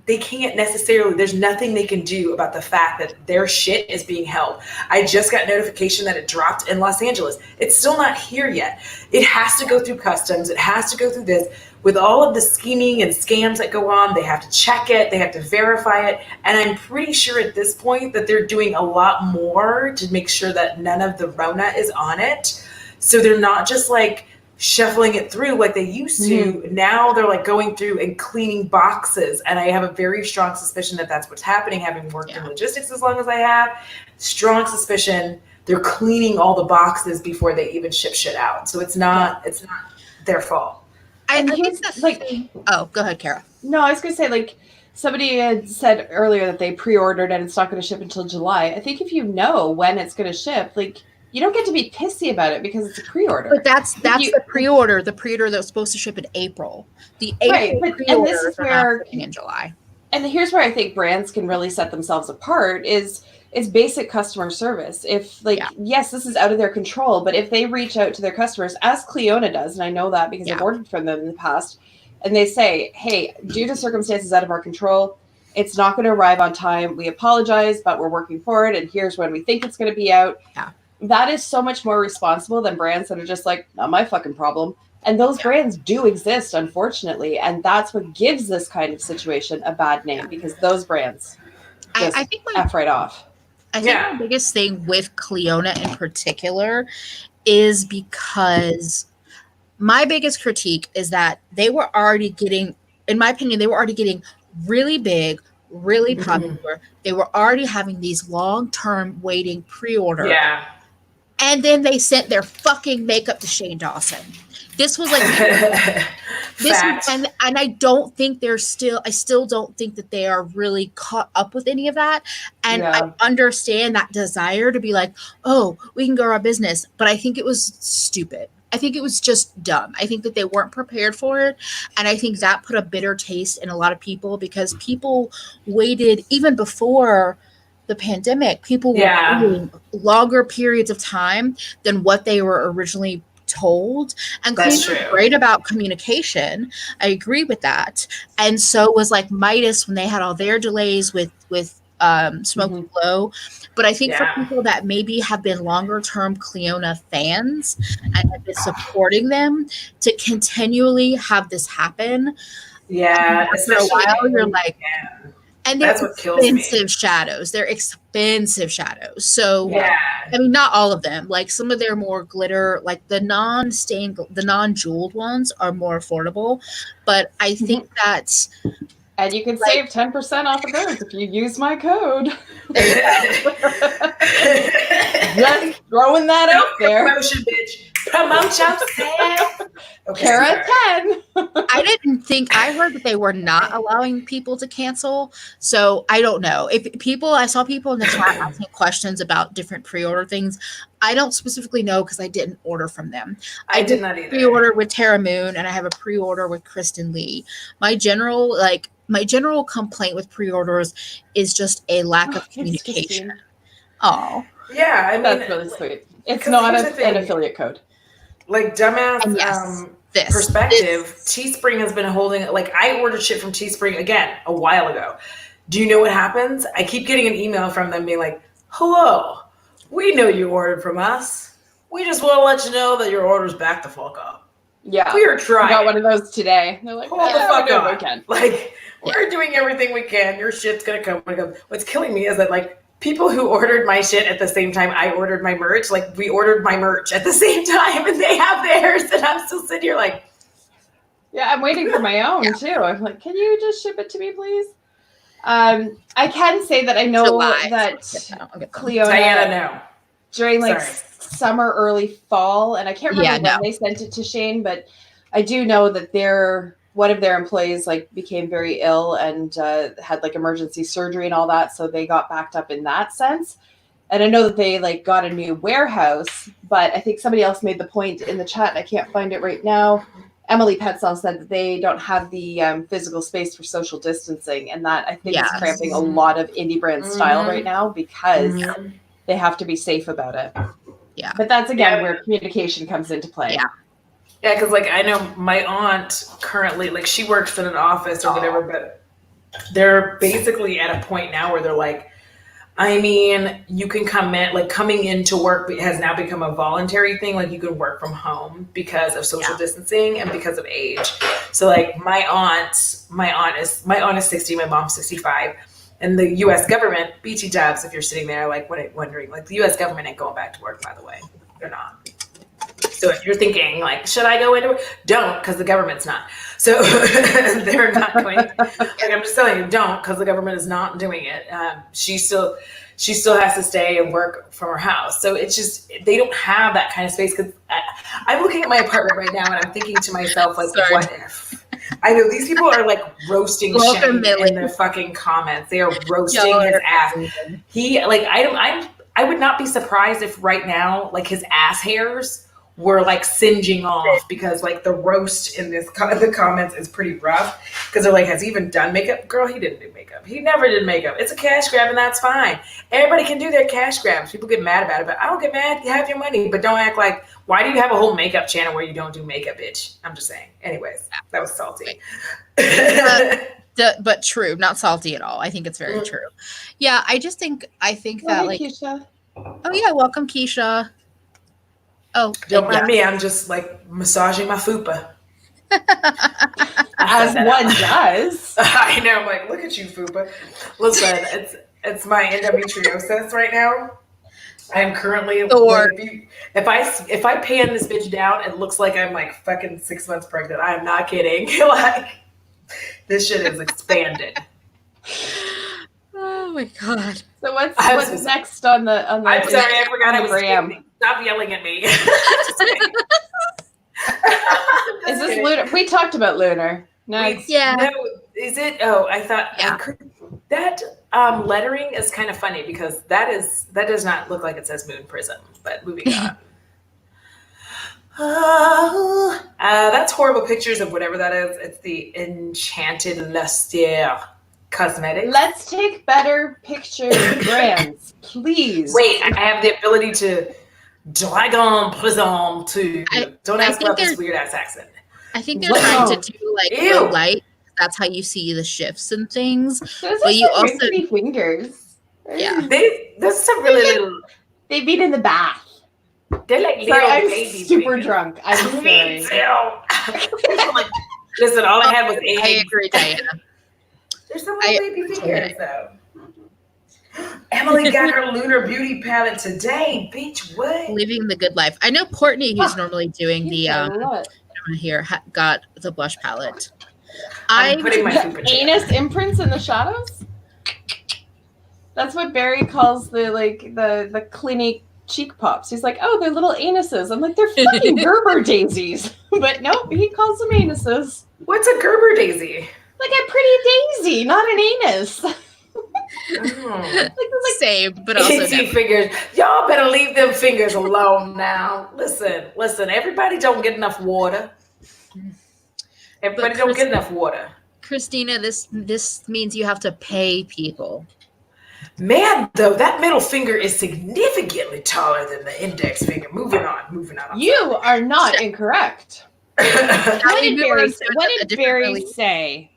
they can't necessarily, there's nothing they can do about the fact that their shit is being held. I just got notification that it dropped in Los Angeles. It's still not here yet. It has to go through customs. It has to go through this. With all of the scheming and scams that go on, they have to check it. They have to verify it. And I'm pretty sure at this point that they're doing a lot more to make sure that none of the Rona is on it. So they're not just like shuffling it through like they used to. Now they're like going through and cleaning boxes. And I have a very strong suspicion that that's what's happening, having worked in logistics as long as I have. Strong suspicion they're cleaning all the boxes before they even ship shit out. So it's not their fault. And he's like, oh, go ahead, Kara. No, I was going to say, like, somebody had said earlier that they pre-ordered and it's not going to ship until July. I think if you know when it's going to ship, like, you don't get to be pissy about it because it's a pre-order. But that's the pre-order. The pre-order that was supposed to ship in April. The April pre-orders and this is where in July. And here's where I think brands can really set themselves apart is basic customer service. If yes, this is out of their control, but if they reach out to their customers, as Cleona does, and I know that because I've ordered from them in the past, and they say, hey, due to circumstances out of our control, it's not going to arrive on time. We apologize, but we're working for it. And here's when we think it's going to be out. Yeah. That is so much more responsible than brands that are just like, not my fucking problem. And those brands do exist, unfortunately. And that's what gives this kind of situation a bad name because those brands just I think F right off. I think my biggest thing with Cleona in particular is because my biggest critique is that they were already getting, in my opinion, really big, really popular. They were already having these long-term waiting pre-order. Yeah. And then they sent their fucking makeup to Shane Dawson. This was like and I don't think I still don't think that they are really caught up with any of that. And I understand that desire to be like, oh, we can grow our business. But I think it was stupid. I think it was just dumb. I think that they weren't prepared for it. And I think that put a bitter taste in a lot of people because people waited even before the pandemic. People were waiting longer periods of time than what they were originally told. And Cleveland's great about communication. I agree with that. And so was like Midas when they had all their delays with Smoky Glow. But I think for people that maybe have been longer term Cleona fans and have been supporting them to continually have this happen. Yeah. After a while, you're like, and they're expensive shadows. They're expensive shadows. So, I mean, not all of them. Like some of their more glitter, like the non-jeweled ones are more affordable. But I think that's... And you can save 10% off of those if you use my code. Just throwing that out there. Promotion, bitch. Promote yourself. Kara 10. I heard that they were not allowing people to cancel. So I don't know. I saw people in the chat asking questions about different pre-order things. I don't specifically know because I didn't order from them. I did not either. Pre-order with Tara Moon and I have a pre-order with Kristen Lee. My general complaint with pre-orders is just a lack of communication. Oh. Yeah, I mean, that's really sweet. It's not an affiliate code. Like dumbass perspective, Teespring has been holding, like I ordered shit from Teespring again a while ago. Do you know what happens? I keep getting an email from them being like, hello, we know you ordered from us. We just want to let you know that your order's back the fuck up. Yeah. We are trying. I got one of those today. They're like, hold the fuck up. Like, we're doing everything we can. Your shit's going to come. What's killing me is that like, people who ordered my shit at the same time I ordered my merch, like we ordered my merch at the same time and they have theirs and I'm still sitting here like. Yeah, I'm waiting for my own too. I'm like, can you just ship it to me, please? I can say that I know that Cleona, Diana, during like summer, early fall, and I can't remember when they sent it to Shane, but I do know that one of their employees like became very ill and had like emergency surgery and all that. So they got backed up in that sense. And I know that they like got a new warehouse, but I think somebody else made the point in the chat and I can't find it right now. Emily Petzel said that they don't have the physical space for social distancing. And that I think is cramping a lot of indie brand style right now because they have to be safe about it. Yeah. But that's again where communication comes into play. Yeah. Yeah, because like I know my aunt currently, like she works in an office or whatever, but they're basically at a point now where they're like, I mean, you can come in, like coming into work has now become a voluntary thing. Like you can work from home because of social distancing and because of age. So like my aunt is 60, my mom's 65. And the U.S. government, BT jobs, if you're sitting there like wondering, like the U.S. government ain't going back to work, by the way. They're not. So if you're thinking like, should I go into work? Don't, because the government's not. So they're not going. Like I'm just telling you, don't, because the government is not doing it. She still has to stay and work from her house. So it's just they don't have that kind of space. Because I'm looking at my apartment right now and I'm thinking to myself like, what if? I know these people are like roasting Shane in the fucking comments. They are roasting his ass. He like I would not be surprised if right now like his ass hairs were like singeing off because like the roast in the comments is pretty rough because they're like, has he even done makeup? Girl, he didn't do makeup. He never did makeup. It's a cash grab and that's fine. Everybody can do their cash grabs. People get mad about it, but I don't get mad. You have your money, but don't act like, why do you have a whole makeup channel where you don't do makeup, bitch? I'm just saying. Anyways, that was salty. But true, not salty at all. I think it's very true. Yeah, I think that like, Keisha. Oh yeah, welcome Keisha. Oh, don't mind me. I'm just like massaging my fupa. As one does. I know. I'm like, look at you, fupa. Listen, it's my endometriosis right now. I'm currently like, if I pan this bitch down, it looks like I'm like fucking 6 months pregnant. I am not kidding. Like this shit is expanded. Oh my god. So what's next on the I'm sorry, I forgot I was Graham. speaking. Stop yelling at me. Is this Lunar? We talked about Lunar. Next. Yeah. No, is it? Oh, I thought Yeah. that lettering is kind of funny because that does not look like it says Moon Prism, but moving on. That's horrible pictures of whatever that is. It's the Enchanted Luster Cosmetics. Let's take better picture brands, please. Wait, I have the ability to Dragon Prism too. Don't ask about this weird ass accent. I think they're trying to do like low light. That's how you see the shifts and things. Those but you also pretty fingers. Yeah. There's some really little. They've been in the bath. They're like little I'm baby super fingers. drunk. I'm Me sorry. too. Listen, all I had was eggs. I agree, Diana. There's some little baby fingers though. Emily got her Lunar Beauty palette today, bitch. What? Living the good life. I know Courtney, who's normally doing the here, got the blush palette. I'm putting my super anus imprints in the shadows. That's what Barry calls the Clinique cheek pops. He's like, oh, they're little anuses. I'm like, they're fucking Gerber daisies. But nope, he calls them anuses. What's a Gerber daisy? Like a pretty daisy, not an anus. Same, but also fingers. Y'all better leave them fingers alone now. Listen. Everybody don't get enough water. Everybody don't get enough water. Christina, this means you have to pay people. Man, though, that middle finger is significantly taller than the index finger. Moving on. You are not incorrect. What did Barry say?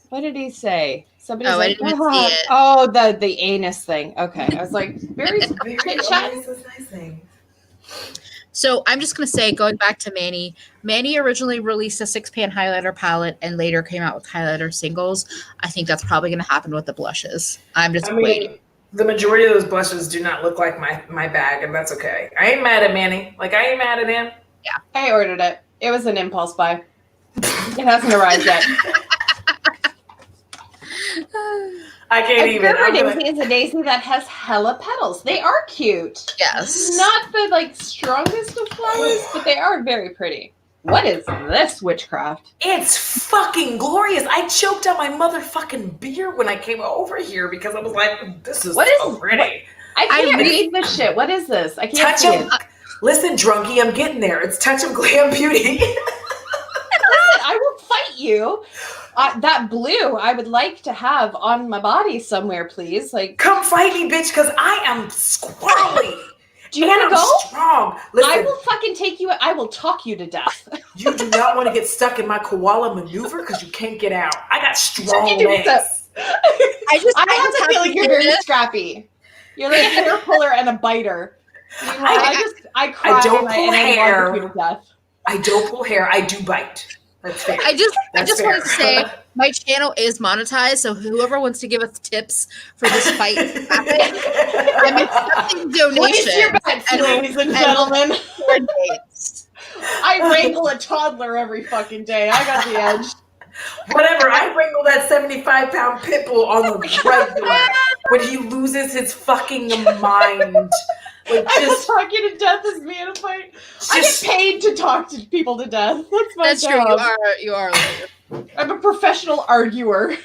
What did he say? Somebody I didn't even see it. Oh, the anus thing. Okay. I was like, Barry's nice. So I'm just going to say, going back to Manny, Manny originally released a 6-pan highlighter palette and later came out with highlighter singles. I think that's probably going to happen with the blushes. I'm just waiting. The majority of those blushes do not look like my bag, and that's okay. I ain't mad at Manny. I ain't mad at him. Yeah. I ordered it. It was an impulse buy. It hasn't arrived yet. I can't even. Gerber daisy is a daisy that has hella petals. They are cute. Yes. Not the strongest of flowers, but they are very pretty. What is this witchcraft? It's fucking glorious. I choked out my motherfucking beer when I came over here because I was like, this is so pretty. I can't read this shit. What is this? I can't see it. Listen, drunkie, I'm getting there. It's Touch of Glam Beauty. Listen, I will fight you. That blue I would like to have on my body somewhere, please. Come fight me, bitch, because I am squirrely. Do you want to go? Strong. Listen, I will fucking take you. I will talk you to death. You do not want to get stuck in my koala maneuver because you can't get out. I got strong legs. I have to feel like you're very scrappy. You're like a hair puller and a biter. I cry. I don't pull hair. You to death. I don't pull hair. I do bite. That's fair. I just wanted to say my channel is monetized, so whoever wants to give us tips for this fight, I'm accepting donations. What is your bet, ladies and gentlemen? I wrangle a toddler every fucking day. I got the edge. Whatever. I wrangle that 75-pound pit bull on the regular when he loses his fucking mind. I will talk you to death as me in a fight. I get paid to talk to people to death. That's my job. True. You are. I'm a professional arguer.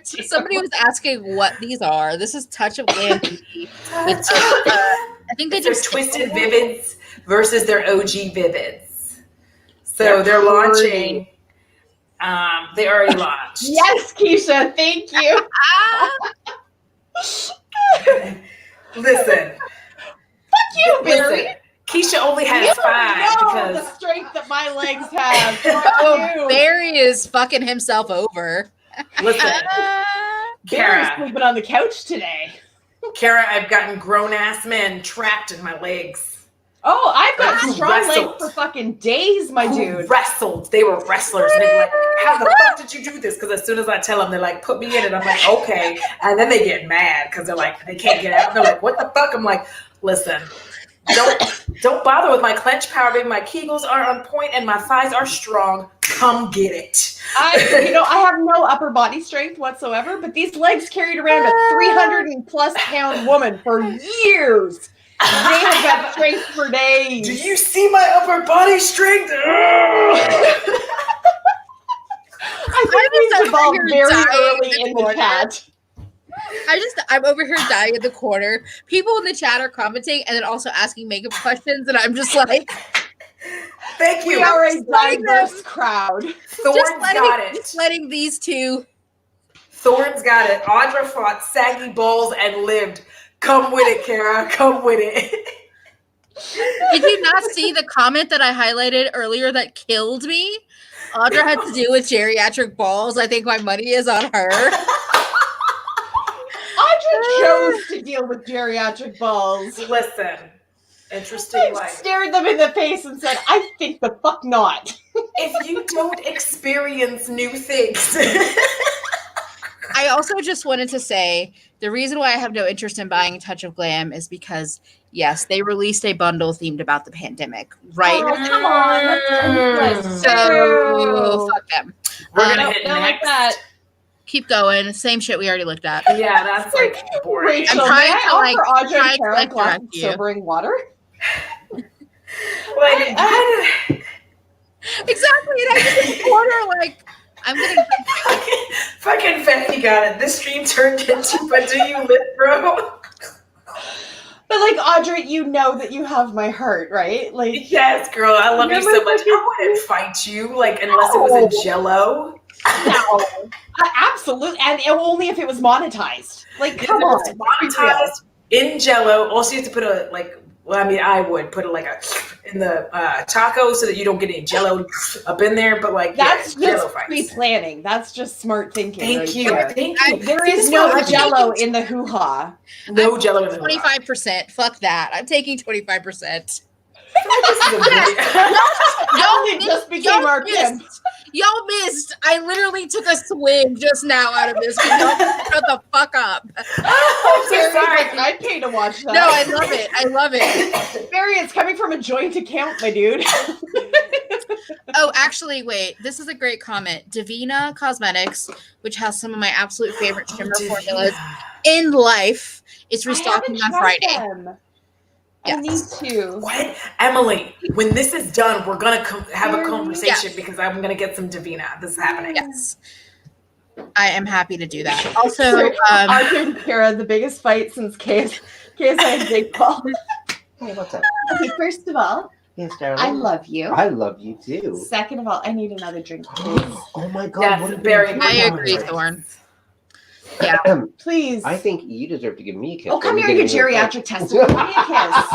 Somebody was asking what these are. This is Touch of Glam Beauty. I think they just Twisted Vivids versus their OG Vivids. So they're launching. They already launched. Yes, Keisha. Thank you. Listen. Fuck you, Barry. Keisha only has 5 because the strength that my legs have. Barry is fucking himself over. Listen, Barry's sleeping on the couch today. Kara, I've gotten grown-ass men trapped in my legs. Oh, I've got strong legs for fucking days, my dude. Wrestled. They were wrestlers. And they were like, how the fuck did you do this? Because as soon as I tell them, they're like, put me in it. I'm like, okay. And then they get mad because they're like, they can't get out. They're like, what the fuck? I'm like, listen, Don't bother with my clench power, baby. My Kegels are on point and my thighs are strong. Come get it. I have no upper body strength whatsoever, but these legs carried around a 300+ pound woman for years. They have got strength for days. Do you see my upper body strength? I think these evolved very early in the chat. I'm over here dying in the corner. People in the chat are commenting and then also asking makeup questions, and I'm just like, thank you. We are a diverse crowd. Just letting these two. Thorn's got it. Audra fought saggy balls and lived. Come with it, Kara. Come with it. Did you not see the comment that I highlighted earlier that killed me? Audra had to do with geriatric balls. I think my money is on her. Audra chose to deal with geriatric balls. Listen, interesting life. Stared them in the face and said, I think the fuck not. If you don't experience new things. I also just wanted to say the reason why I have no interest in buying Touch of Glam is because, yes, they released a bundle themed about the pandemic, right? Oh, come on. So fuck them. We're going to hit next. Like that. Keep going. Same shit we already looked at. Yeah, that's like boring. Rachel, I'm trying may to, I like, offer Audra and Kara like, a glass of direct you. sobering water? Exactly. And I just in the corner, like, I'm gonna fucking Fecky got it. This stream turned into but do you live, bro? But like Audra, you know that you have my heart, right? Like, yes, girl, I love you so much. I wouldn't fight you, like, unless it was in Jello. No, absolutely, and only if it was monetized. Like, come on, monetized in Jello. Also, you have to put a I would put in the taco so that you don't get any Jello up in there. But like, that's just fights. pre-planning. That's just smart thinking. Thank you. There is no Jello in the hoo-ha. No Jello in the 25%. Fuck that. I'm taking 25%. Y'all just became our pimp. Y'all missed. I literally took a swing just now out of this. Y'all shut the fuck up. I'm so sorry. I'd pay to watch that. No, I love it. I love it. Barry, it's coming from a joint account, my dude. Oh, actually, wait. This is a great comment. Divina Cosmetics, which has some of my absolute favorite shimmer formulas in life, is restocking on Friday. I need to. What? Emily, when this is done, we're going to have a conversation because I'm going to get some Divina. This is happening. Yes. I am happy to do that. Also, Audra and Kara, the biggest fight since KSI and Jake Paul. Hey, what's up? Okay, first of all, yes, darling. I love you. I love you too. Second of all, I need another drink, please. Oh my God. That's very I agree, Thorn. Yeah. Please. I think you deserve to give me a kiss. Oh, come here, you geriatric tester. Give me a kiss.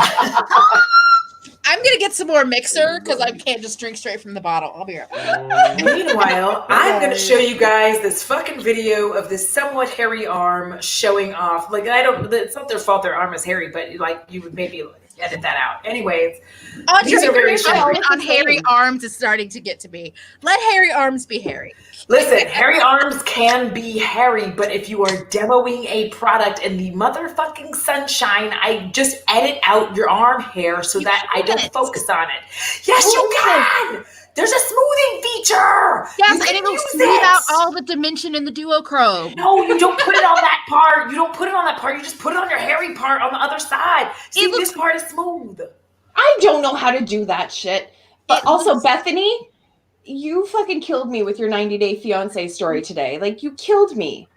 I'm going to get some more mixer because I can't just drink straight from the bottle. I'll be right back. Meanwhile, I'm going to show you guys this fucking video of this somewhat hairy arm showing off. Like, it's not their fault their arm is hairy, but like, you would maybe edit that out. Anyways, these are very on hairy arms is starting to get to me. Let hairy arms be hairy. Listen, hairy arms can be hairy, but if you are demoing a product in the motherfucking sunshine, I just edit out your arm hair so that I don't focus on it. Yes, you can! There's a smoothing feature! Yes, and it'll smooth out all the dimension in the duochrome. No, you don't put it on that part. You don't put it on that part. You just put it on your hairy part on the other side. See, this part is smooth. I don't know how to do that shit. But also, Bethany, you fucking killed me with your 90-day fiance story today. Like, you killed me.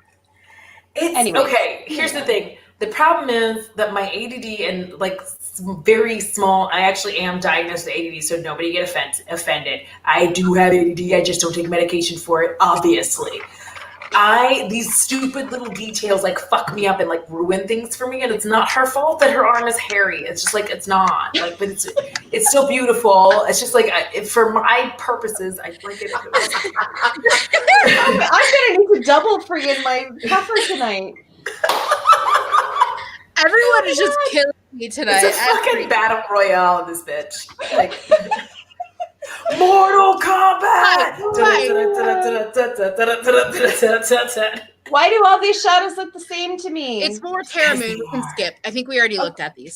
Anyway. Okay, here's the thing. The problem is that my ADD and like very small, I actually am diagnosed with ADD, so nobody get offended. I do have ADD. I just don't take medication for it, obviously. These stupid little details like fuck me up and like ruin things for me, and it's not her fault that her arm is hairy. It's just like, it's not like, but it's still beautiful. It's just like, for my purposes, I like it. I'm gonna need to double friggin' my puffer tonight. Everyone is just killing me tonight. It's a fucking battle royale in this bitch. Like, Mortal Kombat! Why do all these shadows look the same to me? It's more Terra Moon. We can skip. I think we already looked at these.